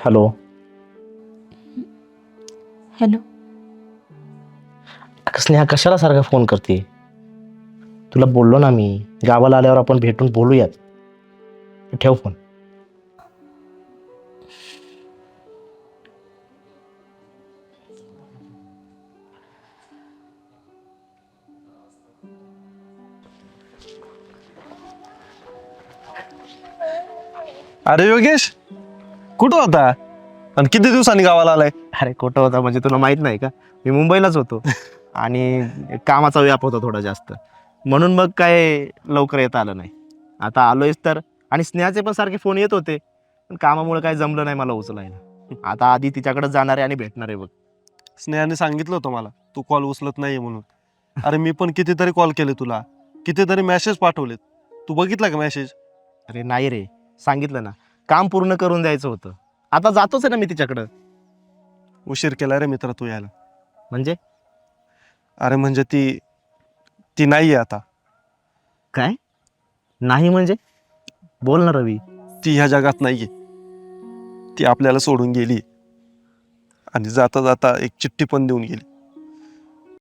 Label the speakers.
Speaker 1: Hello.
Speaker 2: Hello.
Speaker 1: Sneha कशाला सारखा phone करते? तुला बोललो ना मी, गावाला आल्यावर आपण भेटून बोलूयात. ठेव फोन.
Speaker 3: अरे योगेश, कुठं होता आणि किती दिवसांनी गावाला आलाय?
Speaker 1: अरे कुठं होता म्हणजे तुला माहित नाही का? मी मुंबईलाच होतो आणि कामाचा व्याप होता थोडा जास्त, म्हणून मग काय लवकर येता आलं नाही. आता आलोयच तर. आणि स्नेहाचे पण सारखे फोन येत होते, पण कामामुळे काय जमलं नाही मला उचलायला. आता आधी तिच्याकडे जाणार आहे आणि भेटणार आहे बघ.
Speaker 3: स्नेहाने सांगितलं होतं मला तू कॉल उचलत नाहीये म्हणून. अरे मी पण कितीतरी कॉल केले तुला, कितीतरी मेसेज पाठवलेत. तू बघितला का मेसेज?
Speaker 1: अरे नाही रे, सांगितलं ना, काम पूर्ण करून द्यायचं होतं. आता जातोच आहे ना मी तिच्याकडं.
Speaker 3: उशीर केला रे मित्र तू यायला.
Speaker 1: म्हणजे
Speaker 3: अरे म्हणजे ती ती नाहीये आता.
Speaker 1: काय? नाही म्हणजे? बोल ना रवी.
Speaker 3: ती ह्या जगात नाहीये. ती आपल्याला सोडून गेली आणि जाता जाता एक चिठ्ठी पण देऊन गेली.